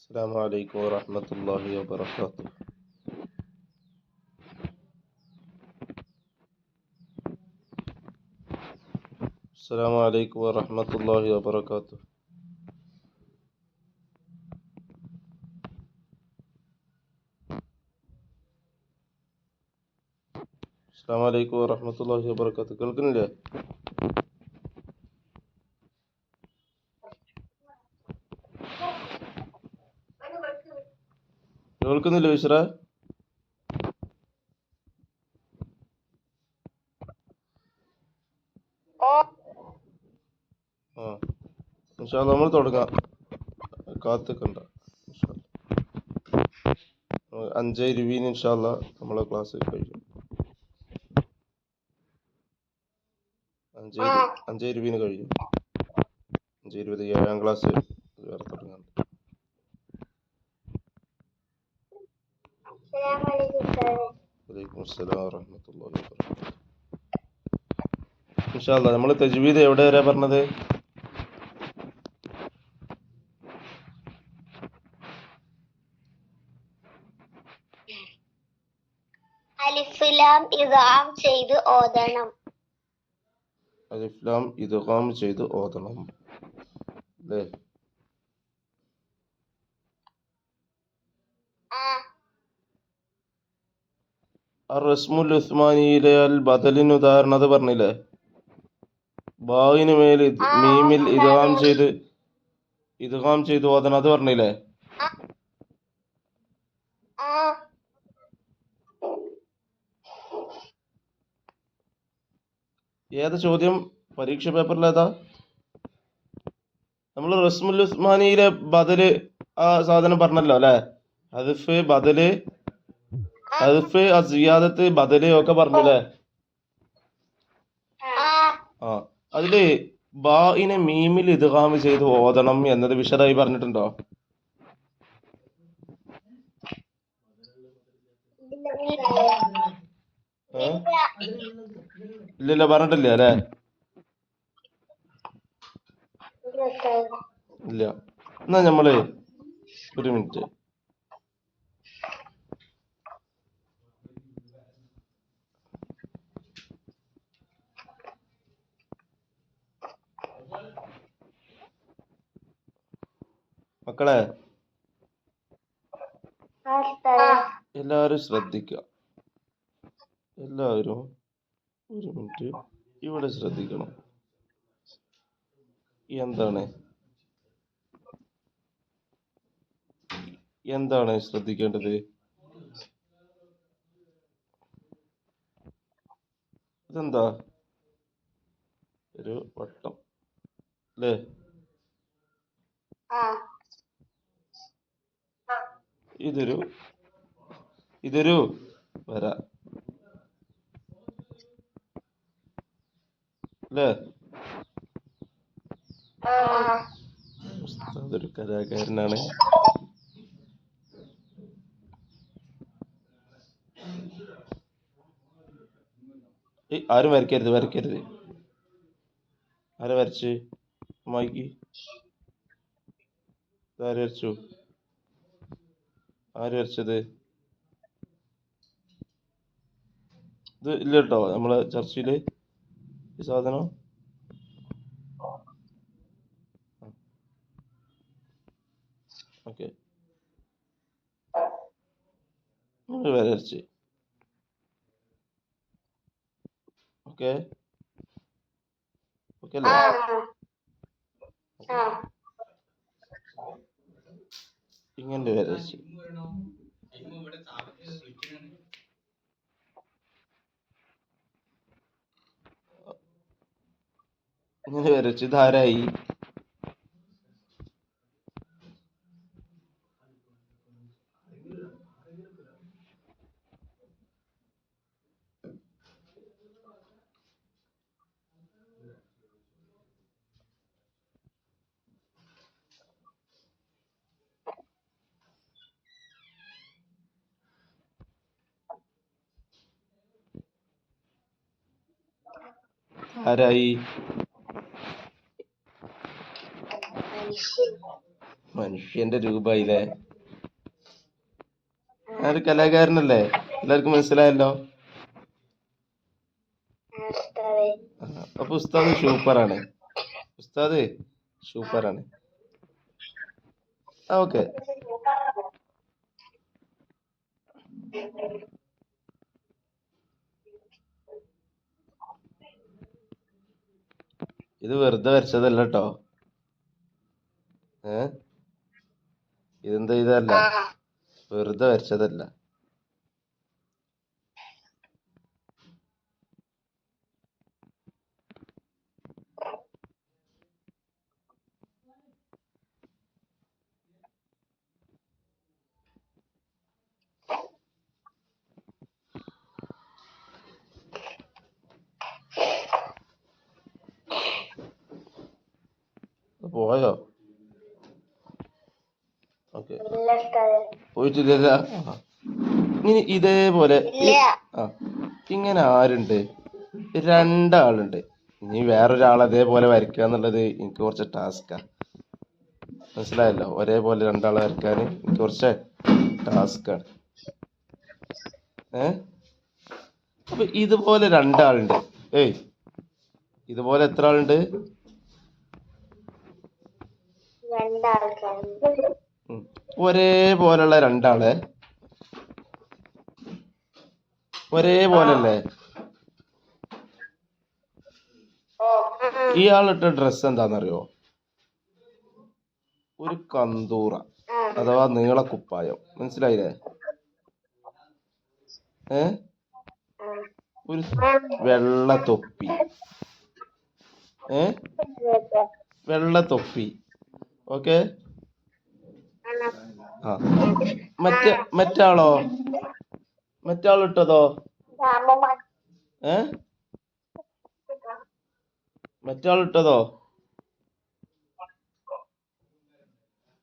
السلام عليكم ورحمة الله وبركاته. السلام عليكم ورحمة الله وبركاته. السلام عليكم ورحمة الله وبركاته. കേൾക്കുന്നില്ലേ? കേൾക്കുന്നില്ലേ വിശ്ര? ആ ഇൻഷാ അല്ലാ നമ്മൾ തുടങ്ങാം. കാത്തുക്കണ്ട. 5:20 ഇൻഷാ അല്ലാ നമ്മളെ ക്ലാസ് കഴിയും. 5:20 കഴിയും. 5:20 7ാം ക്ലാസ് വേറെ തുടങ്ങാം. വലൈക്കും അസ്സലാം വറഹ്മത്തുള്ളാഹി വബറകാതുഹു. ഇൻഷാ അല്ലാ നമ്മൾ തജ്വീദ് എവിടെ വരെ പറഞ്ഞത്? അലിഫ് ലാം ഇദ്ഗാം ചെയ്ത് ഓതണം. അലിഫ് ലാം ഇദ്ഗാം ചെയ്ത് ഓതണം അല്ലേ? റസ്മുൽ ഉസ്മാനിയിലെ അൽ ബദലിന് ഉദാഹരണം അത് പറഞ്ഞില്ലേ? ബായിന് മേൽ മീമിൽ ഇദ്ഗാം ചെയ്ത് ഓതണം അത് പറഞ്ഞില്ലേ? ഏത് ചോദ്യം പരീക്ഷ പേപ്പറിൽ ഏതാ? നമ്മൾ റസ്മുൽ ഉസ്മാനിയിലെ ബദല് ആ സാധനം പറഞ്ഞല്ലോ അല്ലെ? ഹദ്ഫ് ബദല് ഹദ്ഫ് സിയാദത്ത് ബദല് ഒക്കെ പറഞ്ഞില്ലേ? ആ അതില് ബായിനെ മീമിൽ ഇദ്ഗാം ചെയ്ത് ഓതണം എന്നത് വിശദമായി പറഞ്ഞിട്ടുണ്ടോ? ഇല്ലല്ല പറഞ്ഞിട്ടില്ല അല്ലെ? ഇല്ല. എന്നാ നമ്മള് ഒരു മിനിറ്റ് മക്കളെ എല്ലാവരും ശ്രദ്ധിക്കുക. എല്ലാവരും ഒരു മിനിറ്റ് ഇവിടെ ശ്രദ്ധിക്കണം. എന്താണ് ശ്രദ്ധിക്കേണ്ടത്? ഇതെന്താ ഒരു വട്ടം അല്ലേ? ഇതൊരു വര അല്ലേ? ഉസ്താദ് കലാകാരനാണ്. ആരും വരയ്ക്കരുത്. ആരെ വരച്ച് മായിക്ക്? ആര് വരച്ചു? ആര് വരച്ചത്? ഇത് ഇല്ല കേട്ടോ നമ്മളെ ചർച്ചയില് ഈ സാധനം. ഓക്കെ വരച്ച്. ഓക്കെ ഓക്കെ അല്ലേ? ഇങ്ങനെ വരച്ച് ഇതാരായി? മനുഷ്യന്റെ രൂപായില്ലേ? ഞാനൊരു കലാകാരനല്ലേ? എല്ലാവർക്കും മനസ്സിലായല്ലോ. ഉസ്താദേ. അപ്പൊ ഉസ്താദ് സൂപ്പറാണ്. ഉസ്താദ് സൂപ്പറാണ്. ഓക്കെ. ഇത് വെറുതെ വരച്ചതല്ല കേട്ടോ. ഏ ഇതെന്താ ഇതല്ല, വെറുതെ വരച്ചതല്ല. പോയോ? ഓക്കെ, ഇല്ല ഉസ്താദേ. പോയിട്ടില്ല. ഇനി ഇതേപോലെ ഇല്ല. ആ ഇങ്ങനെ ആരുണ്ട്? രണ്ടാളുണ്ട്. ഇനി വേറൊരാൾ അതേപോലെ വരയ്ക്കുക എന്നുള്ളത് എനിക്ക് കുറച്ച് ടാസ്കാ. മനസ്സിലായല്ലോ? ഒരേപോലെ രണ്ടാളെ വരയ്ക്കാൻ എനിക്ക് കുറച്ച് ടാസ്കാണ്. അപ്പൊ ഇതുപോലെ രണ്ടാളുണ്ട്. ഇതുപോലെ എത്ര ആളുണ്ട്? രണ്ടാൾക്കാരുണ്ട്. ഒരേപോലുള്ള രണ്ടാള്. ഒരേപോലല്ലേ? ഇയാളിട്ട ഡ്രസ് എന്താണെന്നറിയോ? ഒരു കന്തൂറ അഥവാ നീളക്കുപ്പായം. മനസ്സിലായില്ലേ? ഒരു വെള്ള തൊപ്പി. വെള്ള തൊപ്പി. ഓക്കെ. ആ മറ്റാളോ? മറ്റാളിട്ടതോ? മറ്റാളിട്ടതോ?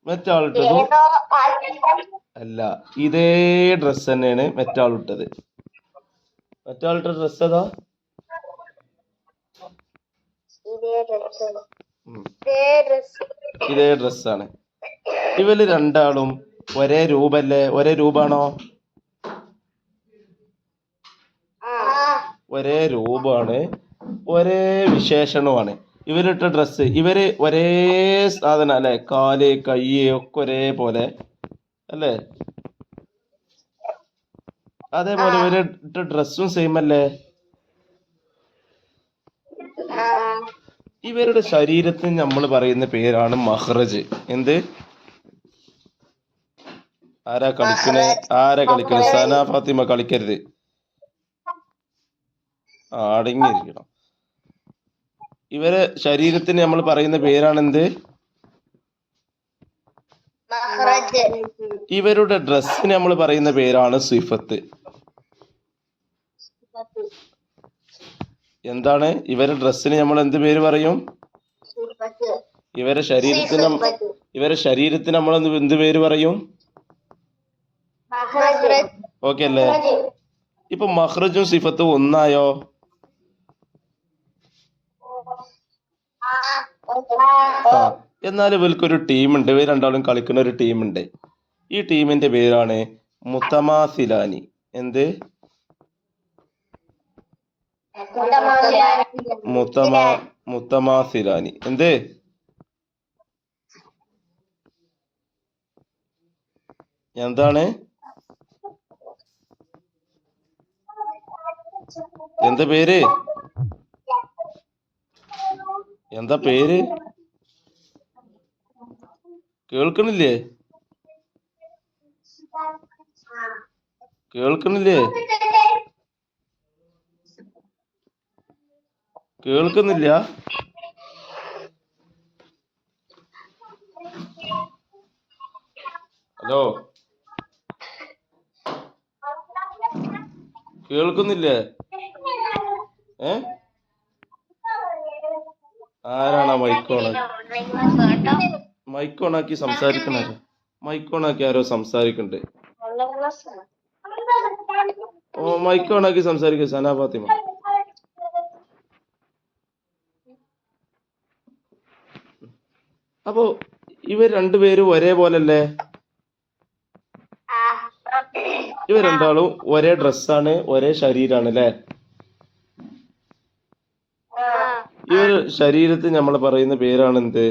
മറ്റാളിട്ടതും അല്ല, ഇതേ ഡ്രസ് തന്നെയാണ് മറ്റാളിട്ടത്. മറ്റാളിട്ട ഡ്രസ് ഏതാ? ഇതേ ഡ്രസ്സാണ്. ഇവര് രണ്ടാളും ഒരേ രൂപല്ലേ? ഒരേ രൂപാണോ? ഒരേ രൂപമാണ്, ഒരേ വിശേഷണമാണ്. ഇവരിട്ട ഡ്രസ്സ്, ഇവര് ഒരേ സാധനം അല്ലെ? കാല്, കൈ ഒക്കെ ഒരേപോലെ അല്ലേ? അതേപോലെ ഇവരിട്ട ഡ്രസ്സും സെയിം അല്ലേ? ഇവരുടെ ശരീരത്തിന് നമ്മൾ പറയുന്ന പേരാണ് മഹ്റജ്. എന്ത്? ആരാ കളിക്കണേ? സന ഫാത്തിമ കളിക്കരുത്, അടങ്ങിയിരിക്കണം. ഇവരെ ശരീരത്തിന് നമ്മൾ പറയുന്ന പേരാണെന്ത്? ഇവരുടെ ഡ്രസ്സിന് നമ്മൾ പറയുന്ന പേരാണ് സിഫത്ത്. എന്താണ്? ഇവരുടെ ഡ്രസ്സിന് നമ്മൾ എന്ത് പേര് പറയും? ഇവരെ ശരീരത്തിന് നമ്മൾ എന്ത് പേര് പറയും? ഓക്കെ അല്ലേ? ഇപ്പൊ മഹ്റജും സിഫത്തും ഒന്നായോ? എന്നാൽ ഇവർക്കൊരു ടീമുണ്ട്. ഇവർ രണ്ടാളും കളിക്കുന്ന ഒരു ടീമുണ്ട്. ഈ ടീമിന്റെ പേരാണ് മുത്തമാസിലാനി. എന്ത്? മുത്തമാസിലാനി. എന്ത്? എന്താണ്? എന്താ പേര്? എന്താ പേര്? കേൾക്കണില്ലേ? കേൾക്കുന്നില്ലേ? കേൾക്കുന്നില്ല? ഹലോ, കേൾക്കുന്നില്ലേ? ആരാണോ മൈക്ക് ഓണാക്കി സംസാരിക്കണ? മൈക്ക് ഓണാക്കി ആരോ സംസാരിക്കണ്ട്. മൈക്ക് ഓണാക്കി സംസാരിക്ക സന ഫാത്തിമ. അപ്പോ ഇവർ രണ്ടുപേരും ഒരേപോലല്ലേ? ഇവർ രണ്ടാളും ഒരേ ഡ്രസ്സാണ്, ഒരേ ശരീരാണ് അല്ലേ? ഇവർ ശരീരത്തിൽ നമ്മൾ പറയുന്ന പേരാണ് എന്ത്?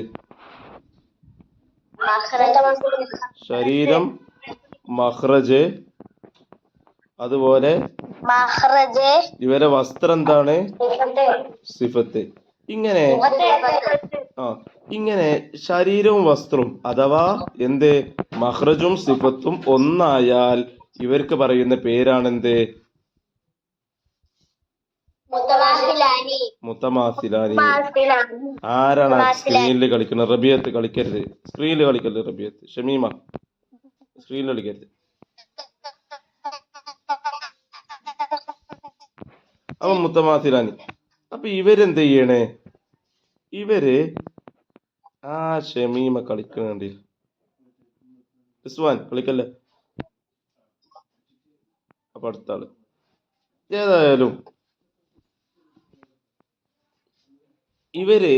ശരീരം, മഖ്റജ്. അതുപോലെ ഇവരെ വസ്ത്രം എന്താണ്? സിഫത്ത്. ഇങ്ങനെ ഇങ്ങനെ ശരീരവും വസ്ത്രവും അഥവാ എന്ത് മഖ്റജും സിഫത്തും ഒന്നായാൽ ഇവർക്ക് പറയുന്ന പേരാണെന്ത്? മുത്തമാസിലാനി. ആരാണ് സ്ക്രീനിൽ കളിക്കുന്നത്? റബിയത്ത് കളിക്കരുത്, സ്ക്രീനിൽ കളിക്കരുത്. റബിയത്ത്, ഷമീമ സ്ക്രീനിൽ കളിക്കരുത്. അപ്പൊ മുത്തമാസിലാനി. അപ്പൊ ഇവരെന്ത് ചെയ്യണേ? ഇവര് ഷമീമ കളിക്കുന്നുണ്ട്. ഇസ്വാൻ കളിക്കല്ലേ. അപ്പൊ അടുത്ത ആള്. ഏതായാലും ഇവര്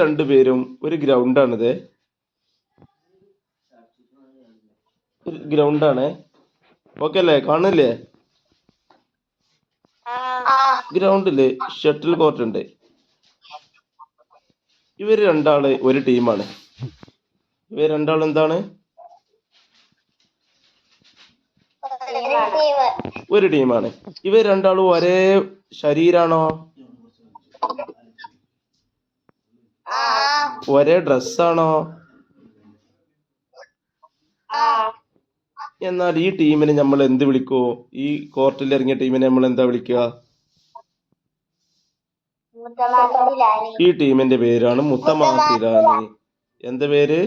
രണ്ടുപേരും ഒരു ഗ്രൗണ്ടാണിത്. ഒരു ഗ്രൗണ്ടാണ്. ഓക്കെ അല്ലേ? കാണില്ലേ? ഗ്രൗണ്ടില് ഷട്ടിൽ കോർട്ട് ഉണ്ട്. ഇവര് രണ്ടാള് ഒരു ടീമാണ്. ഇവർ രണ്ടാളും എന്താണ്? ഒരു ടീമാണ്. ഇവർ രണ്ടാളും ഒരേ ശരീരാണോ? ഒരേ ഡ്രസ്സാണോ? എന്നാൽ ഈ ടീമിനെ നമ്മൾ എന്ത് വിളിക്കൂ? ഈ കോർട്ടിൽ ഇറങ്ങിയ ടീമിനെ നമ്മൾ എന്താ വിളിക്കുക? ഈ ടീമിന്റെ പേരാണ് മുത്തമാസിലാനി. എന്താ പേര്?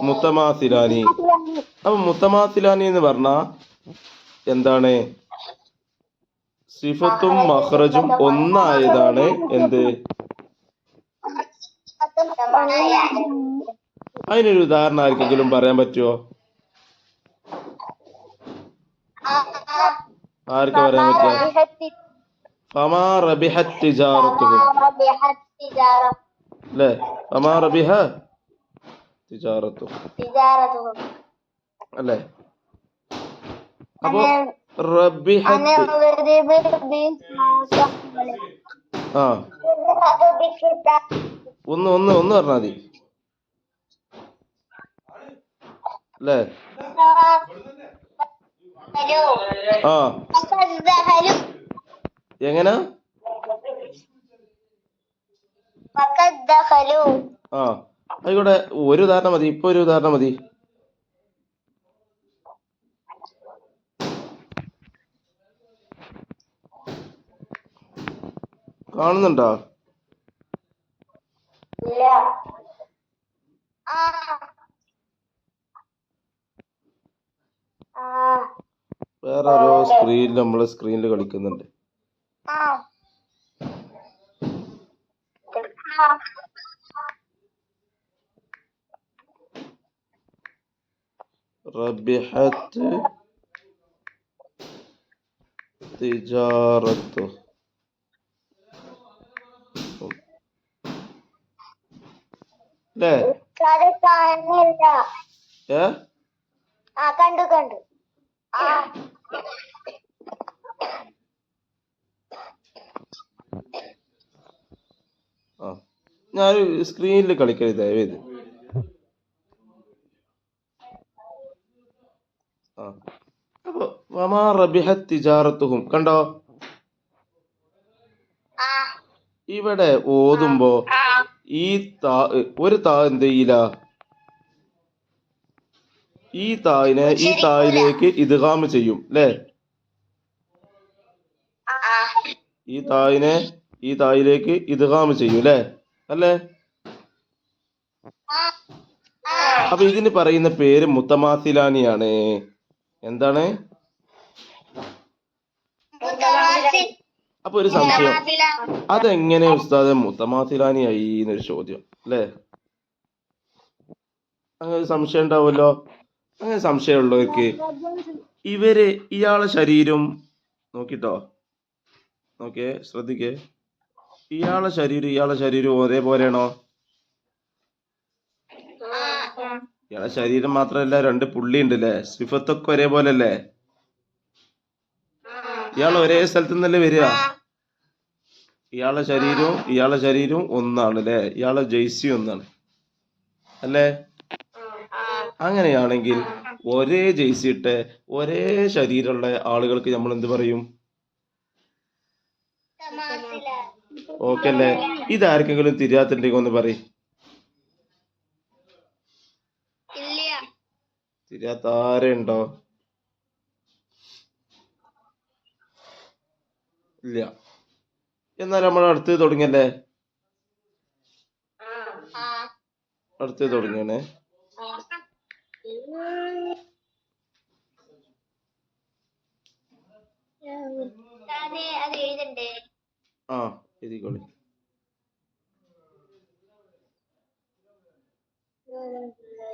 മുത്തമാസിലാനി. അപ്പൊ മുത്തമാസിലാനി എന്ന് പറഞ്ഞ എന്താണ്? സിഫത്തും മഖ്റജും ഒന്നായതാണ് എന്ത്? അതിനൊരു ഉദാഹരണം ആർക്കെങ്കിലും പറയാൻ പറ്റുമോ? ആർക്ക് പറയാൻ പറ്റുക? ഫമാ റബിഹത് തിജാറത്തുഹും അല്ലേ? ഫമാ റബിഹ തിജാറത്തുഹും അല്ലേ? അപ്പൊ റബിഹത്ത് ഒന്ന് പറഞ്ഞാൽ മതി അല്ലേ? എങ്ങനെ? ആയിക്കോട്ടെ, ഒരു ഉദാഹരണം മതി. ഇപ്പൊ ഒരു ഉദാഹരണം മതി. കാണുന്നുണ്ടോ? വേറെ ഓരോ സ്ക്രീനിൽ നമ്മള് സ്ക്രീനിൽ കളിക്കുന്നുണ്ട്. റബിഹത്ത് തിജാറത്തു അല്ലേ? കണ്ടു ഞാൻ സ്ക്രീനിൽ കളിക്കരുത് ദയവേത്. അപ്പൊ വമാ റബിഹത് തിജാറത്തുഹും കണ്ടോ? ഇവിടെ ഓതുമ്പോ ഈ ഒരു താ എന്ത് ചെയ്യില്ല? ഈ തായിനെ ഈ തായിലേക്ക് ഇദ്ഗാം ചെയ്യും അല്ലേ? ഈ തായിനെ ഈ തായിലേക്ക് ഇദ്ഗാം ചെയ്യും അല്ലേ? അപ്പൊ ഇതിന് പറയുന്ന പേര് മുത്തമാസിലാനിയാണ്. എന്താണ്? അപ്പൊ ഒരു സംശയം, അതെങ്ങനെ ഉസ്താദ് മുത്തമാസിലാനിയായി എന്നൊരു ചോദ്യം അല്ലേ? അങ്ങനെ സംശയം ഉണ്ടാവുമല്ലോ. അങ്ങനെ സംശയമുള്ളവർക്ക് ഇയാളെ ശരീരം നോക്കിട്ടോ, നോക്കിയേ, ശ്രദ്ധിക്കേ. ഇയാളെ ശരീരം ഒരേപോലെയാണോ? ഇയാളെ ശരീരം മാത്രമല്ല, രണ്ട് പുള്ളി ഉണ്ടല്ലേ, സിഫത്തൊക്കെ ഒരേപോലെ അല്ലേ? ഇയാൾ ഒരേ സ്ഥലത്ത് നിന്നല്ലേ വരിക? ഇയാളെ ശരീരവും ഒന്നാണ് അല്ലേ? ഇയാളെ ജെയ്സി ഒന്നാണ് അല്ലേ? അങ്ങനെയാണെങ്കിൽ ഒരേ ജെയ്സി ഇട്ട് ഒരേ ശരീരമുള്ള ആളുകൾക്ക് നമ്മൾ എന്ത് പറയും? ഓക്കെ അല്ലേ? ഇതാർക്കെങ്കിലും തിരിയാത്തുണ്ടെങ്കിൽ ഒന്ന് പറയും. തിരിയാത്ത ആരുണ്ടോ? ഇല്ല. എന്നാൽ നമ്മൾ അടുത്ത് തുടങ്ങിയല്ലേ? അടുത്ത് തുടങ്ങിയാണേ. ആ എഴുതിക്കോളി.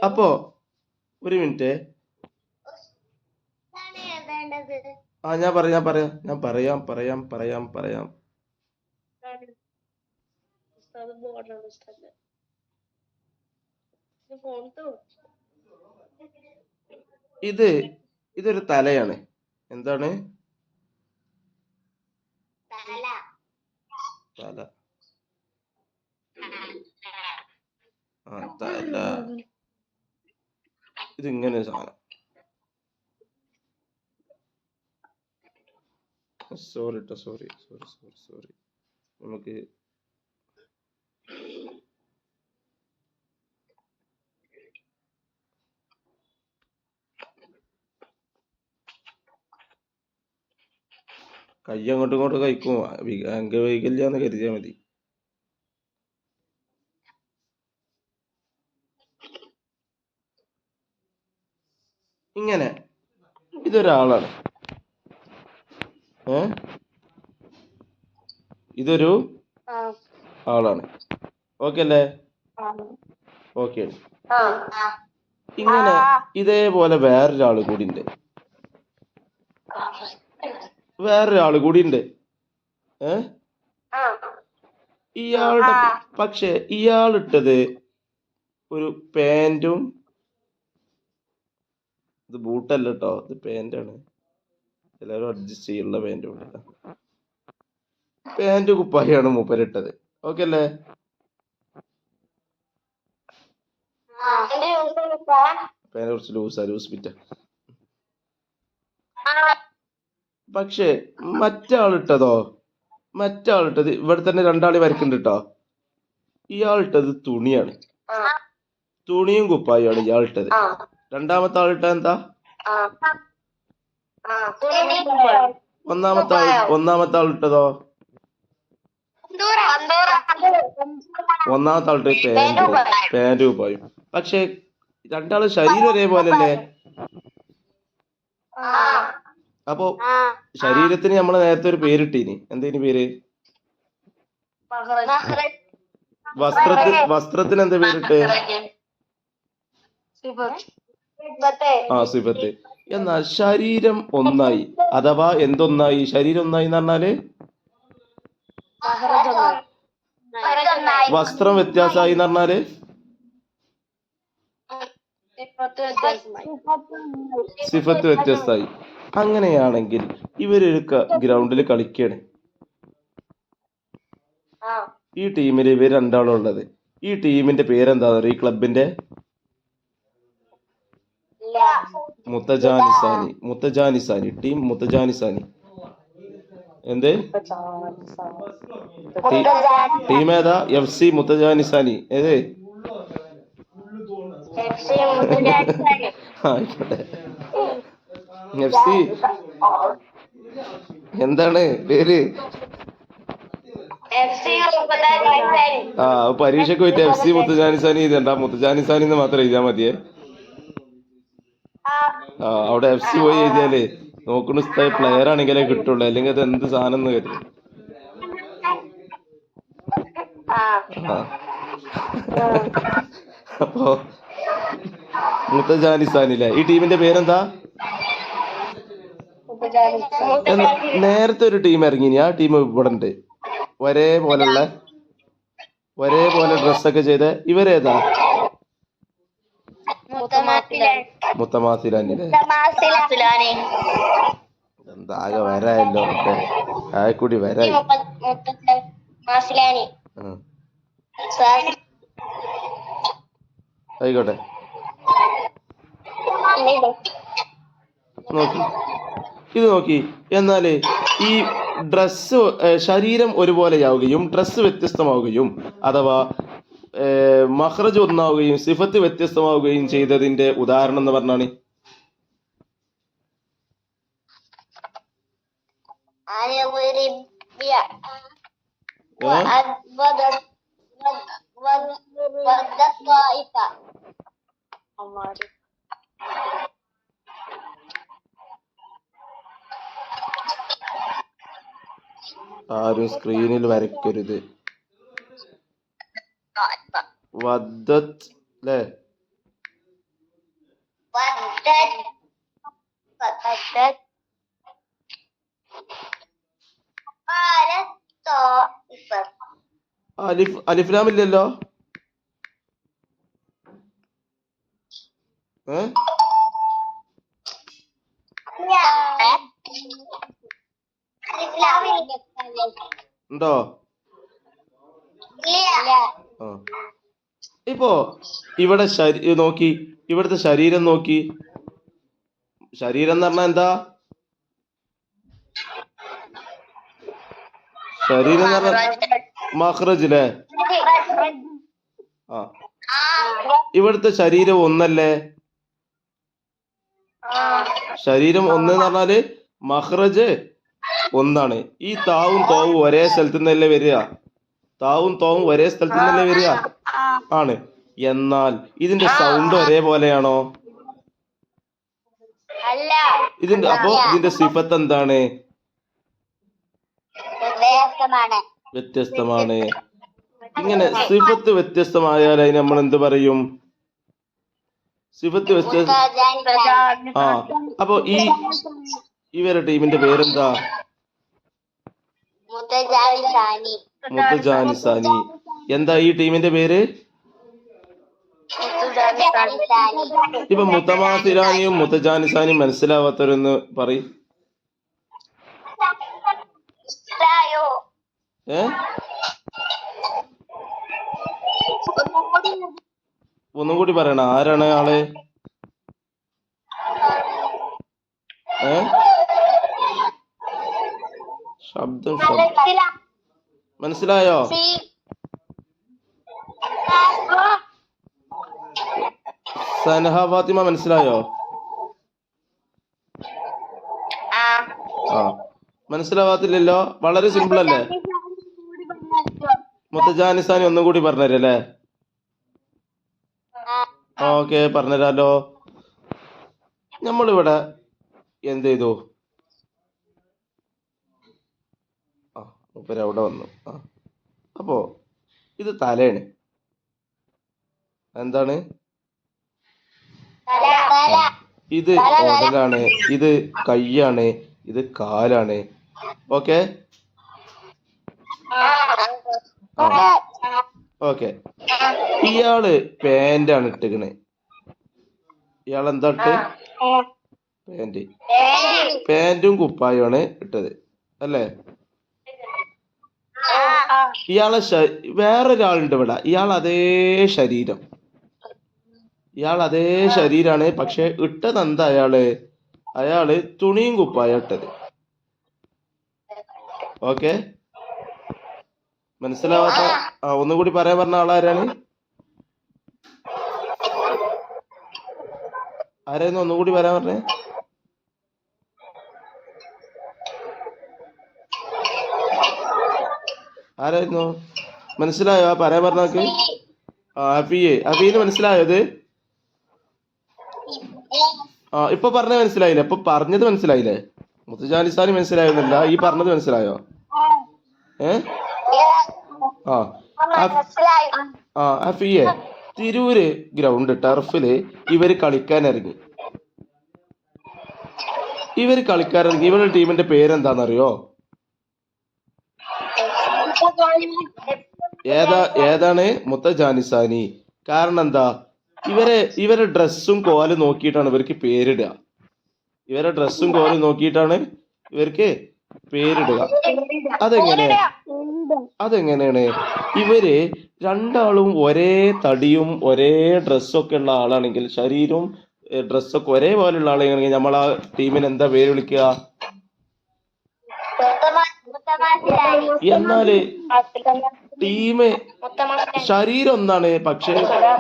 അപ്പോ ഒരു മിനിറ്റ്. ആ ഞാൻ പറയാം. ഇതൊരു തലയാണ്. എന്താണ്? തല. ആ തല. ഇതിങ്ങനെ ഒരു സാധനം. സോറി. നമുക്ക് കൈ അങ്ങോട്ടും ഇങ്ങോട്ടും കഴിക്കും. അംഗവൈകല്യാന്ന് കരുതിയാൽ മതി. ഇങ്ങനെ ഇതൊരാളാണ്. ഇതൊരു ആളാണ്. ഓക്കെ അല്ലേ? ഓക്കെ. ഇങ്ങനെ ഇതേപോലെ വേറൊരാള് കൂടി ഉണ്ട്. ഇയാളുടെ പക്ഷെ ഇയാളിട്ടത് ഒരു പാൻറ്റും, ഇത് ബൂട്ടല്ല കേട്ടോ, ഇത് പാൻറ്റാണ്. എല്ലാവരും അഡ്ജസ്റ്റ് ചെയ്യുന്ന പാൻറ്റും പാൻറ് കുപ്പായാണ് മൂപ്പരിട്ടത്. ഓക്കെ അല്ലേ? പാൻറ് കുറച്ച് ലൂസ് ഫിറ്റാ. പക്ഷെ മറ്റാളിട്ടത് ഇവിടെ തന്നെ രണ്ടാളി വരക്കുന്നുണ്ട് കേട്ടോ. ഇയാളിട്ടത് തുണിയാണ്. തുണിയും കുപ്പായാണ് ഇയാളിട്ടത്. രണ്ടാമത്തെ ആളിട്ടത് എന്താ? ഒന്നാമത്തെ ആളിട്ടതോ? ഒന്നാമത്തെ ആളിട്ട് പാൻറ് കുപ്പായും. പക്ഷെ രണ്ടാള് ശരീരം ഒരേപോലെ അല്ലേ? അപ്പൊ ശരീരത്തിന് നമ്മള് നേരത്തെ ഒരു പേരിട്ടീനി. എന്തേനി പേര്? വസ്ത്രത്തിന് എന്താ പേരിട്ട്? സിഫത്ത്. എന്നാൽ ശരീരം ഒന്നായി, അഥവാ എന്തൊന്നായി? ശരീരം ഒന്നായി എന്ന് പറഞ്ഞാല് വസ്ത്രം വ്യത്യാസമായി എന്ന് പറഞ്ഞാല് സിഫത്ത് വ്യത്യസ്തമായി. അങ്ങനെയാണെങ്കിൽ ഇവരൊരു ഗ്രൗണ്ടിൽ കളിക്കാണ്. ഈ ടീമിൽ ഇവർ രണ്ടാളും ഉള്ളത്. ഈ ടീമിന്റെ പേരെന്താ? ഈ ക്ലബിന്റെ മുത്തജാനിസാനി ടീം. മുത്തജാനിസാനി എന്ത് ടീം ഏതാ? FC മുത്തജാനിസാനി. ഏത്? ആയിക്കോട്ടെ. FC എന്താണ് പേര്? പരീക്ഷയ്ക്ക് പോയിട്ട് FC മുത്തജാനിസാനി എഴുതണ്ട, മുത്തജാനിസാനി എന്ന് മാത്രം എഴുതിയാൽ മതിയേ. അവിടെ FC പോയി എഴുതിയാലേ നോക്കുന്ന പ്ലെയർ ആണെങ്കിലേ കിട്ടുള്ളൂ, അല്ലെങ്കിൽ അത് എന്ത് സാധനം എന്ന് കരുതും. അപ്പോ മുത്തജാനിസാനില്ലേ? ഈ ടീമിന്റെ പേരെന്താ? നേരത്തെ ഒരു ടീം ഇറങ്ങി, ആ ടീം ഇവിടെ ഉണ്ട്. ഒരേപോലെ ഡ്രസ്സൊക്കെ ചെയ്ത് ഇവരേതാ? മുത്തമാസിലാനില്ലേ? എന്താകെ വരായല്ലോ ഒക്കെ ആയിക്കൂടി വരായി. ആയിക്കോട്ടെ. നോക്കി ഇത് നോക്കി. എന്നാല് ഈ ഡ്രസ്സ് ശരീരം ഒരുപോലെയാവുകയും ഡ്രസ്സ് വ്യത്യസ്തമാവുകയും അഥവാ മഖ്റജ് ഒന്നാവുകയും സിഫത്ത് വ്യത്യസ്തമാവുകയും ചെയ്തതിന്റെ ഉദാഹരണം എന്ന് പറഞ്ഞാണ്. ആരും സ്ക്രീനിൽ വരയ്ക്കരുത്. വദ്ദത്ത് അല്ലേ? അലിഫ്ലാം ഇല്ലല്ലോ. ഉണ്ടോ? ഇപ്പോ ഇവിടെ നോക്കി, ഇവിടുത്തെ ശരീരം നോക്കി. ശരീരം എന്ന് പറഞ്ഞാ എന്താ? ശരീരം എന്ന് പറഞ്ഞാൽ മഖ്റജ് അല്ലേ? ആ, ഇവിടുത്തെ ശരീരം ഒന്നല്ലേ? ശരീരം ഒന്ന് എന്ന് പറഞ്ഞാല് മഖ്റജ് ഒന്നാണ്. ഈ താവും തോവും ഒരേ സ്ഥലത്ത് നിന്നല്ലേ വരിക? താവും തോവും ഒരേ സ്ഥലത്ത് നിന്നല്ലേ വരിക? ആണ്. എന്നാൽ ഇതിന്റെ സൗണ്ട് ഒരേപോലെയാണോ? അപ്പോ ഇതിന്റെ സിഫത്ത് എന്താണ്? വ്യത്യസ്തമാണ്. ഇങ്ങനെ സിഫത്ത് വ്യത്യസ്തമായാൽ അതിന് നമ്മൾ എന്ത് പറയും? സിഫത്ത് വ്യത്യസ്ത. ആ, അപ്പൊ ഇവരുടെ ടീമിന്റെ പേരെന്താ? മുത്തജാനിസാനി. എന്താ ഈ ടീമിന്റെ പേര്? ഇപ്പൊ മുത്തമാസിലാനിയും മുത്തജാനിസാനിയും മനസ്സിലാവാത്തവരൊന്ന് പറയും. ഒന്നും കൂടി പറയണ. ആരാണ് ആള്? ശബ്ദം മനസ്സിലായോ? സനഹ ഫാത്തിമ മനസ്സിലായോ? ആ, മനസ്സിലാവാത്തില്ലല്ലോ. വളരെ സിമ്പിൾ അല്ലേ? മുത്തജാനിസാനി ഒന്നും കൂടി പറഞ്ഞുതരല്ലേ? ഓക്കെ, പറഞ്ഞുതരാലോ. നമ്മളിവിടെ എന്ത് ചെയ്തു? മൂപ്പര് അവിടെ വന്നു. അപ്പോ ഇത് തലയാണ്. എന്താണ്? ഇത് ഉടലാണ്, ഇത് കൈയാണ്, ഇത് കാലാണ്. Okay okay. ഇയാള് പാന്റാണ് ഇട്ടിക്കണേ. ഇയാൾ എന്താ ഇട്ട്? പാന്റും കുപ്പായുമാണ് ഇട്ടത് അല്ലേ? ഇയാളെ വേറൊരാളുണ്ട് ഇവിടെ. ഇയാൾ അതേ ശരീരാണ്. പക്ഷെ ഇട്ടത് എന്താ? അയാള് തുണിയും കുപ്പായ ഇട്ടത്. ഓക്കെ, മനസ്സിലാവാത്ത ഒന്നുകൂടി പറയാൻ പറഞ്ഞ ആളാരാണ്? ആരായിരുന്നു ഒന്നുകൂടി പറയാൻ പറഞ്ഞേ? ആരായിരുന്നു? മനസ്സിലായോ? പറയാൻ പറഞ്ഞാക്ക്. അഫീന് മനസ്സിലായോ ഇത്? ഇപ്പൊ പറഞ്ഞത് മനസ്സിലായില്ലേ? ഇപ്പൊ പറഞ്ഞത് മനസ്സിലായില്ലേ? മുത്തജാനിസാനി മനസ്സിലായിരുന്നില്ല, ഈ പറഞ്ഞത് മനസ്സിലായോ? അഫിയെ, തിരൂര് ഗ്രൗണ്ട് ടർഫില് ഇവര് കളിക്കാൻ ഇറങ്ങി. ഇവരുടെ ടീമിന്റെ പേരെന്താണെന്നറിയോ? ഏതാണ് മുത്തജാനിസാനി? കാരണം എന്താ? ഇവരെ ഡ്രസ്സും കോലും നോക്കിയിട്ടാണ് ഇവർക്ക് പേരിടുക. ഇവരെ ഡ്രസ്സും കോലും നോക്കിയിട്ടാണ് ഇവർക്ക് പേരിടുക. അതെങ്ങനെയാണ്? ഇവര് രണ്ടാളും ഒരേ തടിയും ഒരേ ഡ്രസ്സൊക്കെ ഉള്ള ആളാണെങ്കിൽ, ശരീരവും ഡ്രസ്സൊക്കെ ഒരേപോലെയുള്ള ആളാണെങ്കിൽ നമ്മൾ ആ ടീമിന് എന്താ പേര് വിളിക്കുക? എന്നാല് ടീം ശരീരം ഒന്നാണ്, പക്ഷെ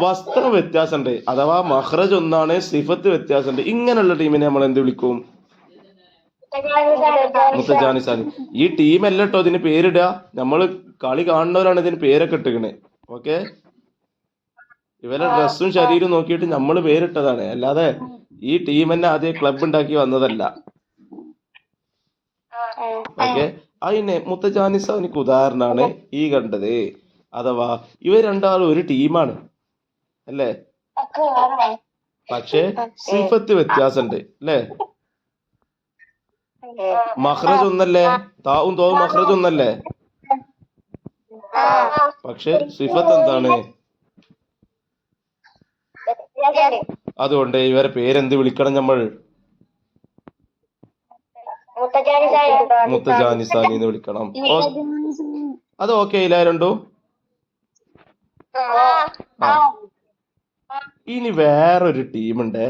വസ്ത്രം വ്യത്യാസമുണ്ട്. അഥവാ മഹ്റജ് ഒന്നാണ്, സിഫത്ത് വ്യത്യാസമുണ്ട്. ഇങ്ങനെയുള്ള ടീമിനെ നമ്മൾ എന്ത് വിളിക്കും? മുത്തജാനിസാനി. ഈ ടീമല്ല കേട്ടോ ഇതിന് പേരിടുക. നമ്മള് കളി കാണുന്നവരാണ് ഇതിന് പേരൊക്കെ ഇട്ടിക്കണേ. ഓക്കെ, ഇവരെ ഡ്രസ്സും ശരീരവും നോക്കിയിട്ട് നമ്മൾ പേരിട്ടതാണ്. അല്ലാതെ ഈ ടീം തന്നെ ആദ്യം ക്ലബ് ഉണ്ടാക്കി വന്നതല്ല. ഓക്കെ, അതിനെ മുത്തജാനിസാനിക്ക് ഉദാഹരണമാണ് ഈ കണ്ടത്. അഥവാ ഇവർ രണ്ടാളും ഒരു ടീമാണ് അല്ലേ? പക്ഷെ സിഫത്ത് വ്യത്യാസമുണ്ട് അല്ലേ? മഖ്റജ് ഒന്നല്ലേ? താവും തോവും മഖ്റജ് ഒന്നല്ലേ? പക്ഷെ സിഫത്ത് എന്താണ്? അതുകൊണ്ട് ഇവരെ പേരെന്ത് വിളിക്കണം നമ്മൾ? മുത്തജാനിസാനി എന്ന് വിളിക്കണം. അത് ഓക്കെ ഇല്ല രണ്ടു? ഇനി വേറൊരു ടീമുണ്ട്.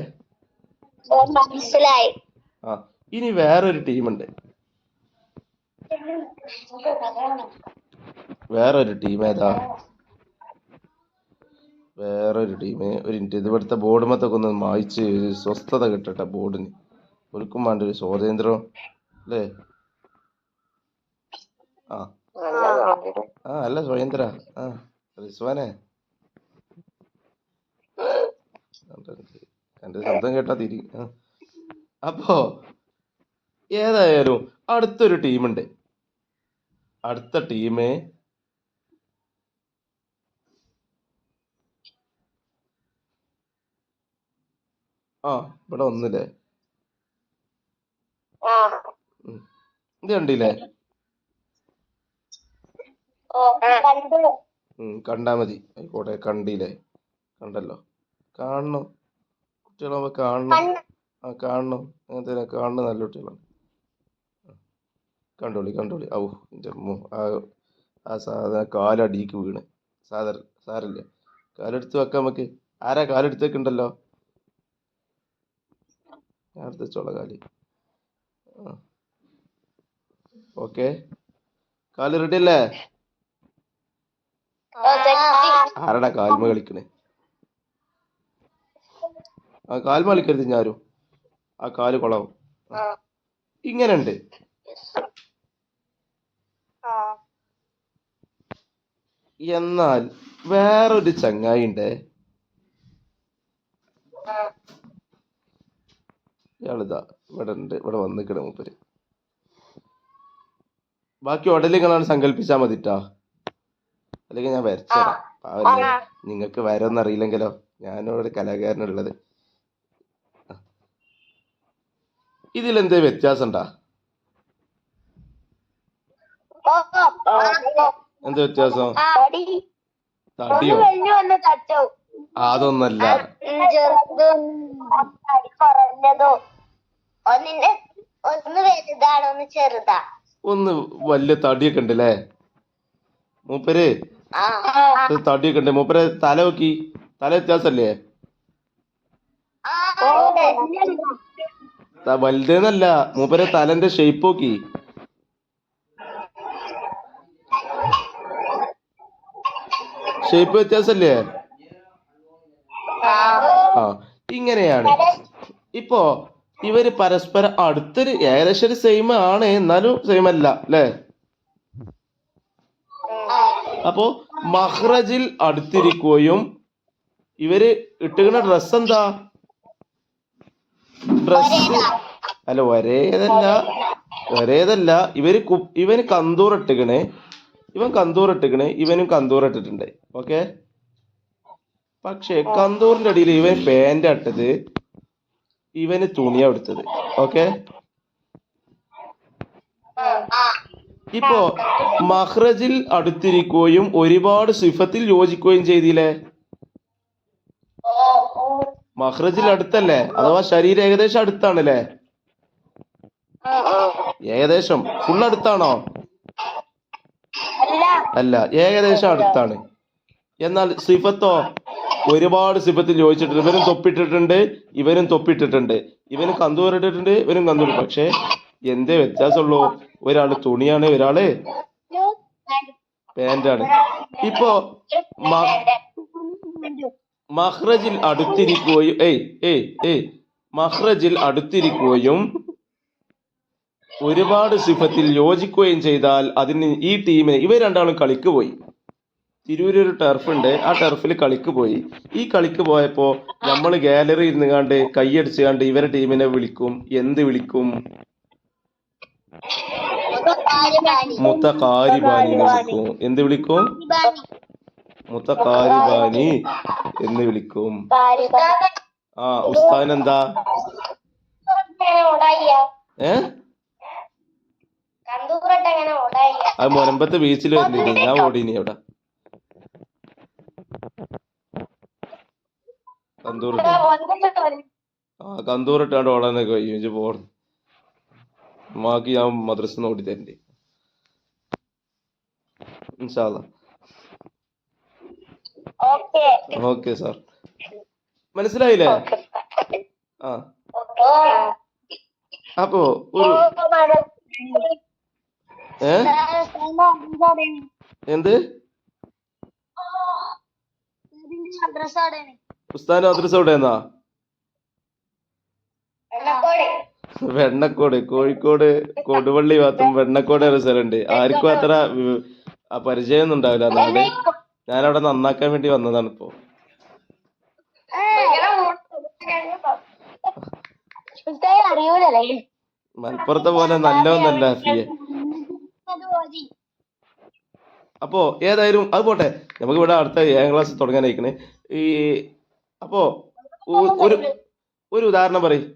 ഇനി വേറൊരു ടീമുണ്ട്. വേറൊരു ടീം ഏതാ? വേറൊരു ടീം ഒരു മിനിറ്റ്, ഇത് ഇവിടുത്തെ ബോർഡ് മത്തൊക്കെ ഒന്ന് മായിച്ച് സ്വസ്ഥത കിട്ടട്ടെ. ബോർഡിന് ഒരിക്കും വേണ്ട ഒരു സ്വാതന്ത്ര്യം അല്ലേ? ആ അല്ല സ്വയന്ത്ര. റിസ്വാനെ, എന്റെ ശബ്ദം കേട്ടാ തിരി. അപ്പോ ഏതായാലും അടുത്തൊരു ടീമുണ്ട്. അടുത്ത ടീം ഇവിടെ ഒന്നില്ലേ? ഇത് കണ്ടില്ലേ? കണ്ടാ മതി, ആയിക്കോട്ടെ. കണ്ടില്ലേ? കണ്ടല്ലോ. കാണണം, കുട്ടികളാകുമ്പോ കാണണം. കാണണം, അങ്ങനത്തെ കാണണം. നല്ല കുട്ടികളാണ്. കണ്ടോളി. ഔ എൻ്റെ ആ സാധന കാലടിക്ക് വീണ്. സാരല്ല, കാലെടുത്ത് വെക്കാം നമുക്ക്. ആരാ കാലെടുത്ത് വെക്കുണ്ടല്ലോ? ഞാൻ എടുത്ത് വെച്ചോളാം കാല്. ഓക്കെ, കാല് റെഡി അല്ലേ? ആരടാ കാൽമ കളിക്കണേ? കാൽമ കളിക്കരുത് ഞാരും. ആ കാല് കൊളാവും. ഇങ്ങനെയുണ്ട്. എന്നാൽ വേറൊരു ചങ്ങായി ഉണ്ട്. ഇയാളിതാ ഇവിടെ ഉണ്ട്, ഇവിടെ വന്നിക്കണ മൂപ്പര്. ബാക്കി ഉടലിങ്ങളാണ് സങ്കല്പിച്ചാ മതിട്ടാ, അല്ലെങ്കിൽ ഞാൻ വരച്ചുതരാം. പാവല്ലേ, നിങ്ങൾക്ക് വരൊന്നും അറിയില്ലെങ്കിലോ? ഞാനിവിടെ കലാകാരനുള്ളത്. ഇതിലെന്തേ വ്യത്യാസം ഉണ്ടാ? എന്ത് വ്യത്യാസം? തടിയോ? അതൊന്നല്ല. ഒന്ന് വലിയ തടിയൊക്കെ ഉണ്ട് അല്ലേ മൂപ്പര്? തടിയൊക്കെ ഉണ്ട് മൂപ്പര്. തല നോക്കി, തല വ്യത്യാസല്ലേ? വലുതെന്നല്ല, മൂപ്പര് തലന്റെ ഷേപ്പ് നോക്കി. ഷേപ്പ് വ്യത്യാസല്ലേ? ഇങ്ങനെയാണ്. ഇപ്പോ ഇവര് പരസ്പരം അടുത്തൊരു ഏകദേശം സെയിം ആണ്, എന്നാലും സെയിം അല്ല അല്ലേ? അപ്പോ മഹ്റജിൽ അടുത്തിരിക്കുകയും ഇവര് ഇട്ടുന്ന ഡ്രസ് എന്താ? ഡ്രസ് അല്ല, ഒരേതല്ല. ഇവന് കന്തൂർ ഇട്ടുകണേ, ഇവൻ കന്തൂർ ഇട്ടുകണേ, ഇവനും കന്തൂർ ഇട്ടിട്ടുണ്ട്. ഓക്കെ, പക്ഷെ കന്തൂറിന്റെ അടിയിൽ ഇവൻ പാന്റ് ഇട്ടത്, ഇവന് തുണിയാ എടുത്തത്. ഓക്കെ, ഇപ്പോ മഖ്റജിൽ അടുത്തിരിക്കുകയും ഒരുപാട് സിഫത്തിൽ യോജിക്കുകയും ചെയ്തില്ലേ? മഖ്റജിൽ അടുത്തല്ലേ, അഥവാ ശരീരം ഏകദേശം അടുത്താണല്ലേ? ഏകദേശം ഫുൾ അടുത്താണോ? അല്ല, ഏകദേശം അടുത്താണ്. എന്നാൽ സിഫത്തോ ഒരുപാട് സിഫത്തിൽ യോജിച്ചിട്ടുണ്ട്. ഇവരും തൊപ്പിട്ടിട്ടുണ്ട്, ഇവരും തൊപ്പിട്ടിട്ടുണ്ട്, ഇവനും കന്തൂറിട്ടിട്ടുണ്ട്, ഇവനും കന്തൂർ. പക്ഷെ എന്തേ വ്യത്യാസമുള്ളൂ? ഒരാള് തുണിയാണ്, ഒരാള് പാന്റാണ്. ഇപ്പോ മഖ്റജിൽ അടുത്തിരിക്കുകയും മഖ്റജിൽ അടുത്തിരിക്കുകയും ഒരുപാട് സിഫത്തിൽ യോജിക്കുകയും ചെയ്താൽ അതിന് ഈ ടീമിന് ഇവർ രണ്ടാളും കളിക്ക് പോയി. തിരൂര് ഒരു ടർഫ് ഉണ്ട്, ആ ടർഫിൽ കളിക്ക് പോയി. ഈ കളിക്ക് പോയപ്പോ നമ്മൾ ഗാലറി ഇരുന്ന് കണ്ട് കൈയടിച്ച് കണ്ട് ഇവരെ ടീമിനെ വിളിക്കും. എന്ത് വിളിക്കും? മുത്തഖാരിബാനി വിളിക്കും. എന്ത് വിളിക്കും? മുത്തഖാരിബാനി എന്ന് വിളിക്കും. ആ ഉസ്താദിന് എന്താ അത് മുനമ്പത്തെ ബീച്ചിൽ വരുന്നില്ലേ? ഞാൻ ഓടീനി അവിടെ കന്തൂറിട്ടാണ്ട് ഓടാനൊക്കെ കഴിയും. പോണം മാക്കി ഞാൻ മദ്രസ ഓടി തരണ്ടേ ഇൻഷാ അല്ലാ. ഓക്കെ സാർ, മനസ്സിലായില്ലേ? ആ അപ്പോ ഒരു എന്ത് ഉസ്താദിന്റെ മദ്രസ എവിടെയെന്നാ? വെണ്ണക്കോട്, കോഴിക്കോട് കൊടുവള്ളി ഭാഗത്തും വെണ്ണക്കോട് ഒരു സ്ഥലമുണ്ട്. ആർക്കും അത്ര പരിചയമൊന്നും ഉണ്ടാവില്ല. അതുകൊണ്ട് ഞാനവിടെ നന്നാക്കാൻ വേണ്ടി വന്നതാണ് ഇപ്പോ. മലപ്പുറത്തെ പോലെ നല്ലതൊന്നല്ല ഫിയെ. അപ്പോ ഏതായാലും അത് പോട്ടെ, നമുക്ക് ഇവിടെ അടുത്ത 7ാം ക്ലാസ് തുടങ്ങാനായിക്കണേ. ഈ അപ്പോ ഒരു ഒരു ഉദാഹരണം പറയും.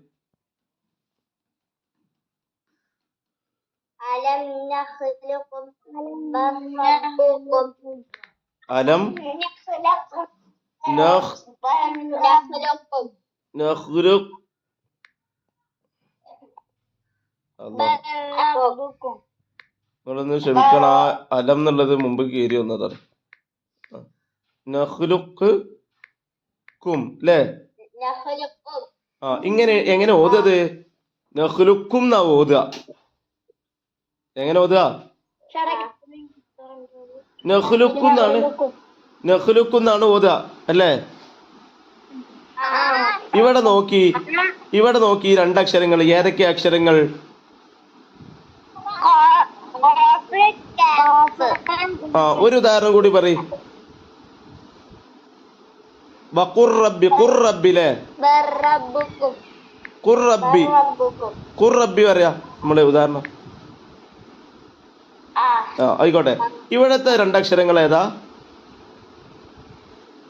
അലം നിങ്ങളൊന്ന് ക്ഷമിക്കണം, ആ അലം എന്നുള്ളത് മുമ്പ് കയറി വന്നതാണ്. നഖ്ലുക്കും അല്ലേ? ആ ഇങ്ങനെ എങ്ങനെ ഓതത്? നഖ്ലുക്കും എന്നാ ഓതുക. എങ്ങനെ ഓതുക? നഖ്ലുക്കുന്നാണ് ഓതുക അല്ലേ? ഇവിടെ നോക്കി രണ്ടക്ഷരങ്ങൾ. ഏതൊക്കെ അക്ഷരങ്ങൾ? ആ ഒരു ഉദാഹരണം കൂടി പറയും. ഖുർറബ്ബിലെ ഖുർറബ്ബി പറയാ നമ്മളെ ഉദാഹരണം. ആ ആയിക്കോട്ടെ. ഇവിടത്തെ രണ്ടക്ഷരങ്ങൾ ഏതാ?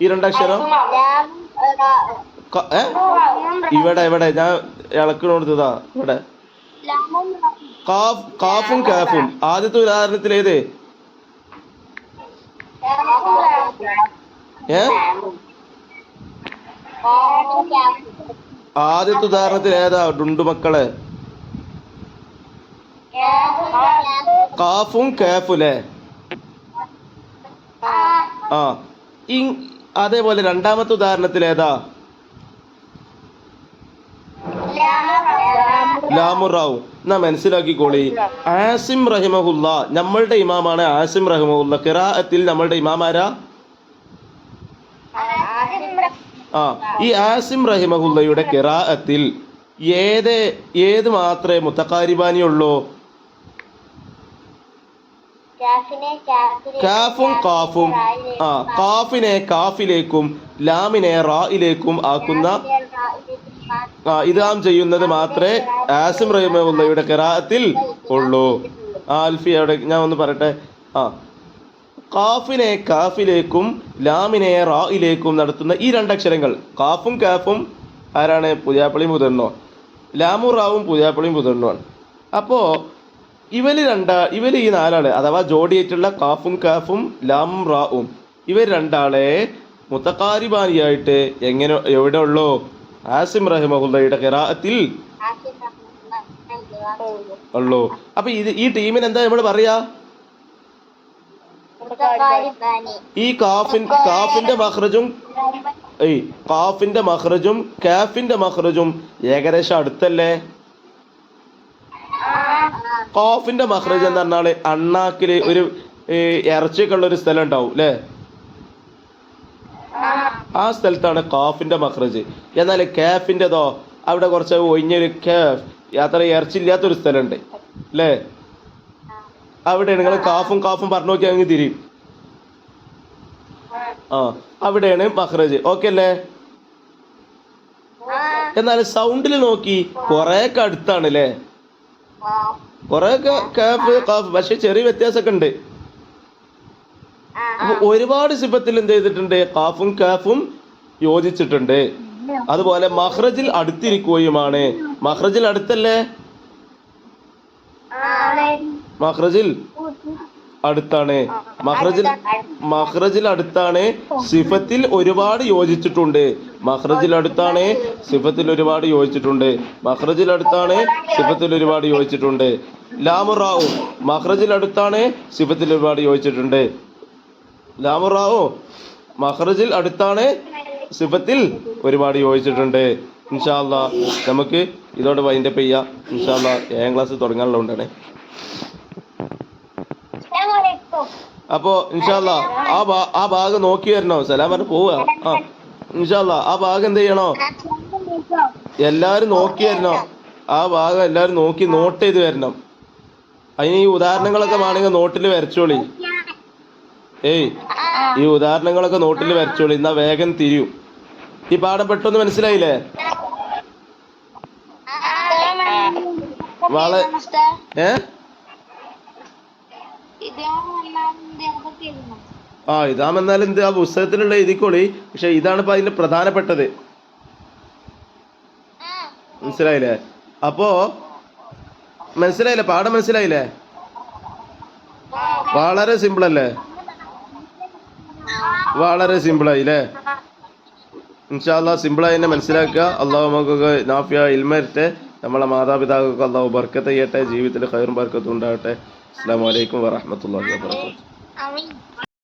ഈ രണ്ടക്ഷരം ഇവിടെ ഞാൻ ഇളക്കിനോടുത്തതാ. ഇവിടെ കാഫും കാഫും. ആദ്യത്തെ ഉദാഹരണത്തിൽ ഏത്? ആദ്യത്തെ ഉദാഹരണത്തിൽ ഏതാ ഡുണ്ടു മക്കളെ? കാഫും കാഫുല്ലേ? ആ അതേപോലെ രണ്ടാമത്തെ ഉദാഹരണത്തിൽ ഏതാ? ലാമുറാവു. എന്നാ മനസ്സിലാക്കിക്കോളി. ആസിം റഹിമഹുല്ല നമ്മളുടെ ഇമാമാണ്. ആസിം റഹിമഹുല്ല ഖിറാഅത്തിൽ നമ്മളുടെ ഇമാമാരാ? ആ ഈ ആസിം റഹിമഹുല്ലയുടെ ഖിറാഅത്തിൽ ഏത് മാത്രമേ മുത്തഖാരിബാനി ഉള്ളൂ? കാഫും കാഫും. ആ കാഫിനെ കാഫിലേക്കും ലാമിനെ റായിലേക്കും ആക്കുന്ന ഇദാം ചെയ്യുന്നത് മാത്രമേ ആസിം റഹിമഹുല്ലയുടെ ഖിറാഅത്തിൽ ഉള്ളൂ. ആൽഫി അവിടെ ഞാൻ ഒന്ന് പറയട്ടെ. ആ കാഫിനെ കാഫിലേക്കും ലാമിനെ റായിലേക്കും നടത്തുന്ന ഈ രണ്ടക്ഷരങ്ങൾ കാഫും കാഫും ആരാണ്? പുതിയാപ്പളിയും പുതണ്ണോ. ലാമും റാവും പുതിയാപ്പളിയും പുതണ്ണുമാണ്. അപ്പോ ഇവര് ഈ നാലാള് അഥവാ ജോഡിയായിട്ടുള്ള കാഫും കാഫും ലാമും റാവും ഇവർ രണ്ടാളെ മുത്തഖാരിബാനിയായിട്ട് എങ്ങനെ എവിടെ ഉള്ളൂ? ആസിം റഹിമഹുല്ലയുടെ ഖിറാഅത്തിൽ ഉള്ളൂ. അപ്പൊ ഈ ടീമിന് എന്താ നമ്മൾ പറയാ? ഈ കാഫിന്റെ മഖ്റജും കാഫിന്റെ മഖ്റജും ഏകദേശം അടുത്തല്ലേ? ഖാഫിന്റെ മഖ്റജ് എന്ന് പറഞ്ഞാല് അണ്ണാക്കില് ഒരു ഇറച്ചിയൊക്കെ ഉള്ള ഒരു സ്ഥലം ഉണ്ടാവും അല്ലേ? ആ സ്ഥലത്താണ് ഖാഫിന്റെ മഖ്റജ്. എന്നാൽ കാഫിന്റെതോ അവിടെ കുറച്ച് ഒഴിഞ്ഞൊരു കാഫ് അത്ര ഇറച്ചില്ലാത്തൊരു സ്ഥലമുണ്ട് അല്ലേ? അവിടെ നിങ്ങൾ കാഫും പറഞ്ഞു നോക്കിയാൽ അങ്ങ് തിരിയും. അവിടെയാണ് മഖ്റജ്. ഓക്കെ അല്ലേ? എന്നാൽ സൗണ്ടിൽ നോക്കി കൊറേയൊക്കെ അടുത്താണ് അല്ലേ? കൊറേയൊക്കെ കാഫ് പക്ഷെ ചെറിയ വ്യത്യാസമൊക്കെ ഉണ്ട്. അപ്പൊ ഒരുപാട് സിഫത്തിൽ എന്ത് ചെയ്തിട്ടുണ്ട്? കാഫും കാഫും യോജിച്ചിട്ടുണ്ട്. അതുപോലെ മഖ്റജിൽ അടുത്തിരിക്കുകയുമാണ്. മഖ്റജിൽ അടുത്തല്ലേ? മഖ്റജിൽ അടുത്താണ്. മഖ്റജിൽ അടുത്താണ്. സിഫത്തിൽ ഒരുപാട് യോജിച്ചിട്ടുണ്ട്. മഖ്റജിൽ അടുത്താണ്. സിഫത്തിൽ ഒരുപാട് യോജിച്ചിട്ടുണ്ട്. മഖ്റജിൽ അടുത്താണ്. സിഫത്തിൽ ഒരുപാട് യോജിച്ചിട്ടുണ്ട്. ലാമുറാവും മഖ്റജിൽ അടുത്താണ്. സിഫത്തിൽ ഒരുപാട് യോജിച്ചിട്ടുണ്ട്. ലാമുറാവും മഖ്റജിൽ അടുത്താണ്. സിഫത്തിൽ ഒരുപാട് യോജിച്ചിട്ടുണ്ട്. ഇൻഷാ അല്ലാഹ് നമുക്ക് ഇതോടെ വൈൻഡപ്പ് ചെയ്യാം. ഇൻഷാ അല്ലാഹ് 7ാം ക്ലാസ് തുടങ്ങാനുള്ളതുകൊണ്ടാണ്. അപ്പോ ഇൻഷാ അല്ലാഹ് ആ ഭാഗം നോക്കി വരണോ? സലാം പറഞ്ഞ് പോവുക. ഇൻഷാ അല്ലാഹ് ആ ഭാഗം എന്ത് ചെയ്യണോ? എല്ലാരും നോക്കി വരണോ? ആ ഭാഗം എല്ലാരും നോക്കി നോട്ട് ചെയ്ത് വരണം. അതിന് ഈ ഉദാഹരണങ്ങളൊക്കെ വേണമെങ്കിൽ നോട്ടിൽ വരച്ചോളി. ഈ ഉദാഹരണങ്ങളൊക്കെ നോട്ടിൽ വരച്ചോളി. എന്നാ വേഗം തിരിയും. ഈ പാഠം പെട്ടെന്ന് മനസ്സിലായില്ലേ? ഇതാമെന്നാലും എന്ത് ആ പുസ്തകത്തിലുള്ള എഴുതിക്കോളി. പക്ഷെ ഇതാണ് ഇപ്പൊ അതിന്റെ പ്രധാനപ്പെട്ടത്. മനസ്സിലായില്ലേ? അപ്പോ മനസ്സിലായില്ലേ? പാഠം മനസ്സിലായില്ലേ? വളരെ സിമ്പിൾ അല്ലേ? വളരെ സിമ്പിളായി അല്ലേ? ഇൻഷാ അല്ലാഹ് സിമ്പിളായി തന്നെ മനസ്സിലാക്കുക. അള്ളാഹു നമുക്കൊക്കെ നാഫിയ ഇൽമ തരട്ടെ. നമ്മളെ മാതാപിതാക്കൾക്ക് അള്ളാഹു ബർക്കത്ത് ചെയ്യട്ടെ. ജീവിതത്തിൽ ഖൈറും ബർക്കത്തും ഉണ്ടാകട്ടെ. അസ്സലാമു അലൈക്കും വറഹ്മത്തുള്ളാഹി വബറകാതുഹു.